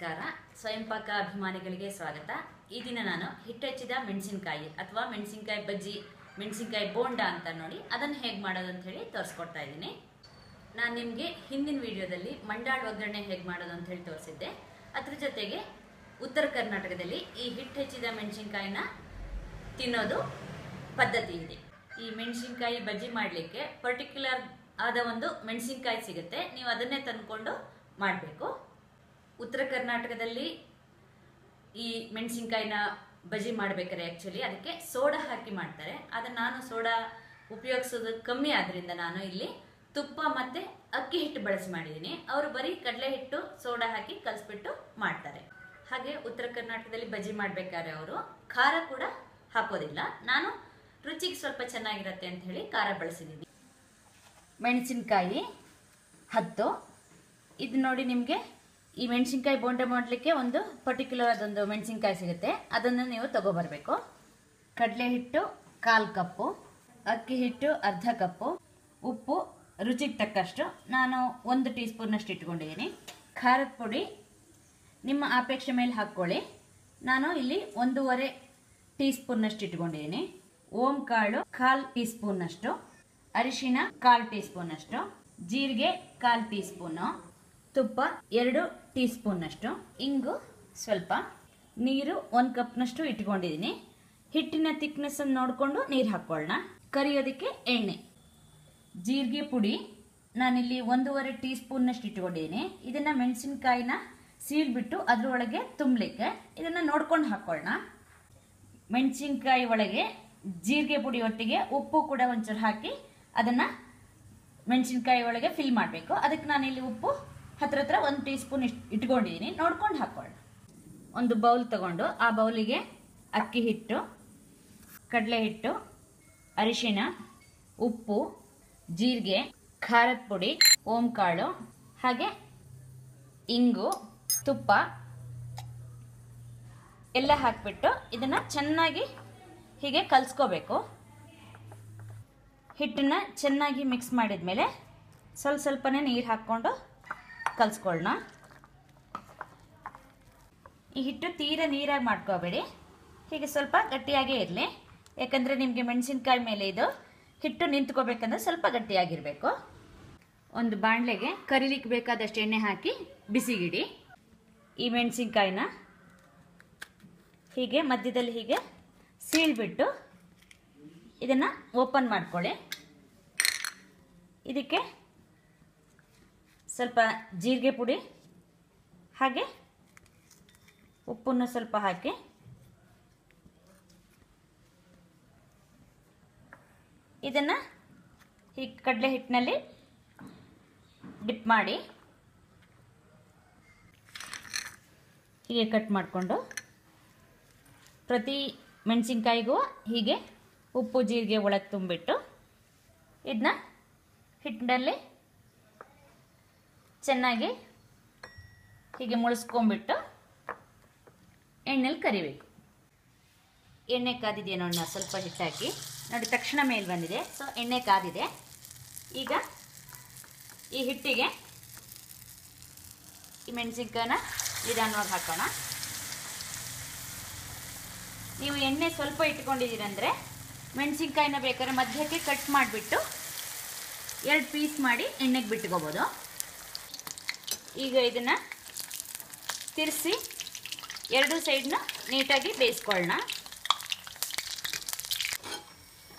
ನಮಸ್ಕಾರ. ಸ್ವಯಂ ಪಾಕ ಅಭಿಮಾನಿಗಳಿಗೆ ಸ್ವಾಗತ. ಈ ದಿನ ನಾನು ಹಿಟ್ಟೆಚ್ಚಿದ ಮೆಣಸಿನಕಾಯಿ ಅಥವಾ ಮೆಣಸಿನಕಾಯಿ ಬಜ್ಜಿ, ಮೆಣಸಿನಕಾಯಿ ಬೋಂಡ ಅಂತ ನೋಡಿ ಅದನ್ನು ಹೇಗೆ ಮಾಡೋದು ಅಂತ ಹೇಳಿ ತೋರಿಸ್ಕೊಡ್ತಾ ಇದ್ದೀನಿ. ನಾನು ನಿಮಗೆ ಹಿಂದಿನ ವಿಡಿಯೋದಲ್ಲಿ ಮಂಡಾಳ ಒಗ್ಗರಣೆ ಹೇಗೆ ಮಾಡೋದು ಅಂತ ಹೇಳಿ ತೋರಿಸಿದ್ದೆ. ಅದ್ರ ಜೊತೆಗೆ ಉತ್ತರ ಕರ್ನಾಟಕದಲ್ಲಿ ಈ ಹಿಟ್ಟೆಚ್ಚಿದ ಮೆಣಸಿನಕಾಯಿನ ತಿನ್ನೋದು ಪದ್ಧತಿ ಇದೆ. ಈ ಮೆಣಸಿನಕಾಯಿ ಬಜ್ಜಿ ಮಾಡಲಿಕ್ಕೆ ಪರ್ಟಿಕ್ಯುಲರ್ ಆದ ಒಂದು ಮೆಣಸಿನಕಾಯಿ ಸಿಗುತ್ತೆ, ನೀವು ಅದನ್ನೇ ತಂದ್ಕೊಂಡು ಮಾಡಬೇಕು. ಉತ್ತರ ಕರ್ನಾಟಕದಲ್ಲಿ ಈ ಮೆಣಸಿನಕಾಯಿನ ಬಜ್ಜಿ ಮಾಡಬೇಕಾದ್ರೆ ಆ್ಯಕ್ಚುಲಿ ಅದಕ್ಕೆ ಸೋಡಾ ಹಾಕಿ ಮಾಡ್ತಾರೆ. ಆದರೆ ನಾನು ಸೋಡಾ ಉಪಯೋಗಿಸೋದು ಕಮ್ಮಿ ಆದ್ದರಿಂದ ನಾನು ಇಲ್ಲಿ ತುಪ್ಪ ಮತ್ತು ಅಕ್ಕಿ ಹಿಟ್ಟು ಬಳಸಿ ಮಾಡಿದ್ದೀನಿ. ಅವರು ಬರೀ ಕಡಲೆ ಹಿಟ್ಟು ಸೋಡಾ ಹಾಕಿ ಕಲಿಸ್ಬಿಟ್ಟು ಮಾಡ್ತಾರೆ. ಹಾಗೆ ಉತ್ತರ ಕರ್ನಾಟಕದಲ್ಲಿ ಬಜ್ಜಿ ಮಾಡಬೇಕಾದ್ರೆ ಅವರು ಖಾರ ಕೂಡ ಹಾಕೋದಿಲ್ಲ. ನಾನು ರುಚಿಗೆ ಸ್ವಲ್ಪ ಚೆನ್ನಾಗಿರುತ್ತೆ ಅಂತ ಹೇಳಿ ಖಾರ ಬಳಸಿದ್ದೀನಿ. ಮೆಣಸಿನಕಾಯಿ 10. ಇದು ನೋಡಿ, ನಿಮಗೆ ಈ ಮೆಣಸಿನಕಾಯಿ ಬೋಂಡ ಮಾಡಲಿಕ್ಕೆ ಒಂದು ಪರ್ಟಿಕ್ಯುಲರ್ ಅದೊಂದು ಮೆಣಸಿನಕಾಯಿ ಸಿಗುತ್ತೆ, ಅದನ್ನು ನೀವು ತಗೊಬರಬೇಕು. ಕಡಲೆ ಹಿಟ್ಟು 1/4 ಕಪ್ಪು, ಅಕ್ಕಿ ಹಿಟ್ಟು 1/2 ಕಪ್ಪು, ಉಪ್ಪು ರುಚಿಗೆ ತಕ್ಕಷ್ಟು, ನಾನು 1 ಟೀ ಸ್ಪೂನಷ್ಟು ಇಟ್ಕೊಂಡಿದ್ದೀನಿ. ಖಾರದ ಪುಡಿ ನಿಮ್ಮ ಅಪೇಕ್ಷೆ ಮೇಲೆ ಹಾಕ್ಕೊಳ್ಳಿ. ನಾನು ಇಲ್ಲಿ 1.5 ಟೀ ಸ್ಪೂನಷ್ಟು ಇಟ್ಕೊಂಡಿದ್ದೀನಿ. ಓಂ ಕಾಳು 1/4 ಟೀ ಸ್ಪೂನಷ್ಟು, ಅರಿಶಿನ 1/4 ಟೀ ಸ್ಪೂನಷ್ಟು, ಜೀರಿಗೆ 1/4 ಟೀ ಸ್ಪೂನು, ತುಪ್ಪ 2 ಟೀ ಸ್ಪೂನಷ್ಟು, ಇಂಗು ಸ್ವಲ್ಪ, ನೀರು 1 ಕಪ್ನಷ್ಟು ಇಟ್ಕೊಂಡಿದ್ದೀನಿ. ಹಿಟ್ಟಿನ ಥಿಕ್ನೆಸ್ ನೋಡಿಕೊಂಡು ನೀರು ಹಾಕ್ಕೊಳ್ಳೋಣ. ಕರಿಯೋದಕ್ಕೆ ಎಣ್ಣೆ, ಜೀರಿಗೆ ಪುಡಿ ನಾನಿಲ್ಲಿ 1.5 ಟೀ ಸ್ಪೂನಷ್ಟು ಇಟ್ಕೊಂಡಿದ್ದೀನಿ. ಇದನ್ನು ಮೆಣಸಿನಕಾಯಿನ ಸೀಳ್ಬಿಟ್ಟು ಅದರೊಳಗೆ ತುಂಬಲಿಕ್ಕೆ ಇದನ್ನು ನೋಡ್ಕೊಂಡು ಹಾಕ್ಕೊಳ್ಳೋಣ. ಮೆಣಸಿನಕಾಯಿ ಒಳಗೆ ಜೀರಿಗೆ ಪುಡಿ ಒಟ್ಟಿಗೆ ಉಪ್ಪು ಕೂಡ ಒಂಚೂರು ಹಾಕಿ ಅದನ್ನು ಮೆಣಸಿನಕಾಯಿ ಒಳಗೆ ಫಿಲ್ ಮಾಡಬೇಕು. ಅದಕ್ಕೆ ನಾನಿಲ್ಲಿ ಉಪ್ಪು ಹತ್ರ 1 ಟೀ ಸ್ಪೂನ್ ಇಟ್ಕೊಂಡಿದ್ದೀನಿ, ನೋಡ್ಕೊಂಡು ಹಾಕ್ಕೊಳ್ಳೋಣ. ಒಂದು ಬೌಲ್ ತಗೊಂಡು ಆ ಬೌಲಿಗೆ ಅಕ್ಕಿ ಹಿಟ್ಟು, ಕಡಲೆ ಹಿಟ್ಟು, ಅರಿಶಿನ, ಉಪ್ಪು, ಜೀರಿಗೆ, ಖಾರದ ಪುಡಿ, ಓಂ ಕಾಳು, ಹಾಗೆ ಇಂಗು, ತುಪ್ಪ ಎಲ್ಲ ಹಾಕಿಬಿಟ್ಟು ಇದನ್ನು ಚೆನ್ನಾಗಿ ಹೀಗೆ ಕಲಿಸ್ಕೋಬೇಕು. ಹಿಟ್ಟನ್ನು ಚೆನ್ನಾಗಿ ಮಿಕ್ಸ್ ಮಾಡಿದ ಮೇಲೆ ಸ್ವಲ್ಪನೇ ನೀರು ಹಾಕ್ಕೊಂಡು ಕಲಿಸ್ಕೊಳ್ಳೋಣ. ಈ ಹಿಟ್ಟು ತೀರಾ ನೀರಾಗಿ ಮಾಡ್ಕೋಬೇಡಿ, ಹೀಗೆ ಸ್ವಲ್ಪ ಗಟ್ಟಿಯಾಗೇ ಇರಲಿ. ಯಾಕಂದರೆ ನಿಮಗೆ ಮೆಣಸಿನಕಾಯಿ ಮೇಲೆ ಇದು ಹಿಟ್ಟು ನಿಂತ್ಕೋಬೇಕಂದ್ರೆ ಸ್ವಲ್ಪ ಗಟ್ಟಿಯಾಗಿರಬೇಕು. ಒಂದು ಬಾಣಲೆಗೆ ಕರಿಲಿಕ್ಕೆ ಬೇಕಾದಷ್ಟು ಎಣ್ಣೆ ಹಾಕಿ ಬಿಸಿಗಿಡಿ. ಈ ಮೆಣಸಿನಕಾಯಿನ ಹೀಗೆ ಮಧ್ಯದಲ್ಲಿ ಹೀಗೆ ಸೀಳ್ಬಿಟ್ಟು ಇದನ್ನು ಓಪನ್ ಮಾಡ್ಕೊಳ್ಳಿ. ಇದಕ್ಕೆ ಸ್ವಲ್ಪ ಜೀರಿಗೆ ಪುಡಿ ಹಾಗೆ ಉಪ್ಪನ್ನು ಸ್ವಲ್ಪ ಹಾಕಿ ಇದನ್ನು ಹೀಗೆ ಕಡಲೆ ಹಿಟ್ಟಿನಲ್ಲಿ ಡಿಪ್ ಮಾಡಿ ಹೀಗೆ ಕಟ್ ಮಾಡಿಕೊಂಡು ಪ್ರತಿ ಮೆಣಸಿನ್ಕಾಯಿಗೂ ಹೀಗೆ ಉಪ್ಪು ಜೀರಿಗೆ ಒಳಗೆ ತುಂಬಿಟ್ಟು ಇದನ್ನ ಹಿಟ್ಟಿನಲ್ಲಿ ಚೆನ್ನಾಗಿ ಹೀಗೆ ಮುಳಿಸ್ಕೊಂಡ್ಬಿಟ್ಟು ಎಣ್ಣೆಲಿ ಕರಿಬೇಕು. ಎಣ್ಣೆ ಕಾದಿದೆಯೋ ನೋಡಿ, ಸ್ವಲ್ಪ ಹಿಟ್ಟಾಕಿ ನೋಡಿ, ತಕ್ಷಣ ಮೇಲೆ ಬಂದಿದೆ. ಸೊ ಎಣ್ಣೆ ಕಾದಿದೆ. ಈಗ ಈ ಹಿಟ್ಟಿಗೆ ಈ ಮೆಣಸಿನ್ಕಾಯಿನ ನಿಧಾನವಾಗಿ ಹಾಕೋಣ. ನೀವು ಎಣ್ಣೆ ಸ್ವಲ್ಪ ಇಟ್ಕೊಂಡಿದ್ದೀರಂದರೆ ಮೆಣಸಿನ್ಕಾಯಿನ ಬೇಕಾದ್ರೆ ಮಧ್ಯಕ್ಕೆ ಕಟ್ ಮಾಡಿಬಿಟ್ಟು 2 ಪೀಸ್ ಮಾಡಿ ಎಣ್ಣೆಗೆ ಬಿಟ್ಕೋಬೋದು. ಈಗ ಇದನ್ನು ತಿರ್ಸಿ 2 ಸೈಡ್ನ ನೀಟಾಗಿ ಬೇಯಿಸ್ಕೊಳ್ಳೋಣ.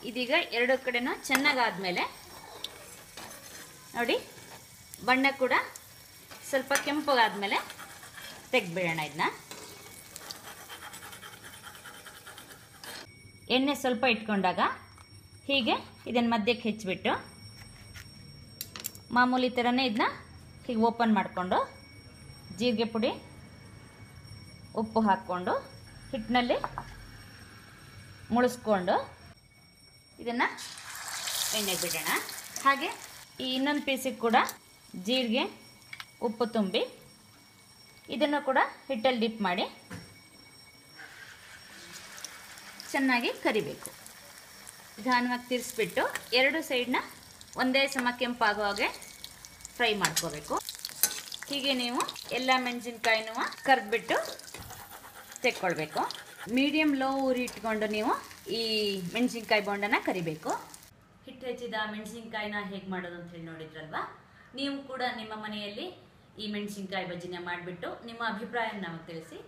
ಇದೀಗ 2 ಕಡೆನೂ ಚೆನ್ನಾಗಾದ್ಮೇಲೆ ನೋಡಿ, ಬಣ್ಣ ಕೂಡ ಸ್ವಲ್ಪ ಕೆಂಪಗಾದ್ಮೇಲೆ ತೆಗೆದ್ಬಿಡೋಣ. ಇದನ್ನ ಎಣ್ಣೆ ಸ್ವಲ್ಪ ಇಟ್ಕೊಂಡಾಗ ಹೀಗೆ ಇದನ್ನು ಮಧ್ಯಕ್ಕೆ ಹೆಚ್ಚಿಬಿಟ್ಟು ಮಾಮೂಲಿ ಥರನೇ ಇದನ್ನ ಹೀಗೆ ಓಪನ್ ಮಾಡಿಕೊಂಡು ಜೀರಿಗೆ ಪುಡಿ ಉಪ್ಪು ಹಾಕ್ಕೊಂಡು ಹಿಟ್ಟಿನಲ್ಲಿ ಮುಳಿಸ್ಕೊಂಡು ಇದನ್ನು ಎಣ್ಣೆಗೆ ಬಿಡೋಣ. ಹಾಗೆ ಈ ಇನ್ನೊಂದು ಪೀಸಿಗೆ ಕೂಡ ಜೀರಿಗೆ ಉಪ್ಪು ತುಂಬಿ ಇದನ್ನು ಕೂಡ ಹಿಟ್ಟಲ್ಲಿ ಡಿಪ್ ಮಾಡಿ ಚೆನ್ನಾಗಿ ಕರಿಬೇಕು. ನಿಧಾನವಾಗಿ ತಿರ್ಸ್ಬಿಟ್ಟು 2 ಸೈಡ್ನ ಒಂದೇ ಸಮ ಕೆಂಪಾಗೋ ಹಾಗೆ ಫ್ರೈ ಮಾಡ್ಕೋಬೇಕು. ಹೀಗೆ ನೀವು ಎಲ್ಲ ಮೆಣಸಿನ್ಕಾಯಿನೂ ಕರ್ದ್ಬಿಟ್ಟು ತೆಕ್ಕೊಳ್ಬೇಕು. ಮೀಡಿಯಂ ಲೋ ಉರಿ ಇಟ್ಕೊಂಡು ನೀವು ಈ ಮೆಣಸಿನ್ಕಾಯಿ ಬೋಂಡನ ಕರಿಬೇಕು. ಹಿಟ್ಟು ಹೆಚ್ಚಿದ ಮೆಣಸಿನ್ಕಾಯಿನ ಹೇಗೆ ಮಾಡೋದು ಅಂತ ಹೇಳಿ ನೋಡಿದ್ರಲ್ವಾ. ನೀವು ಕೂಡ ನಿಮ್ಮ ಮನೆಯಲ್ಲಿ ಈ ಮೆಣಸಿನ್ಕಾಯಿ ಬಜ್ಜಿನ ಮಾಡಿಬಿಟ್ಟು ನಿಮ್ಮ ಅಭಿಪ್ರಾಯ ನಮಗೆ ತಿಳಿಸಿ.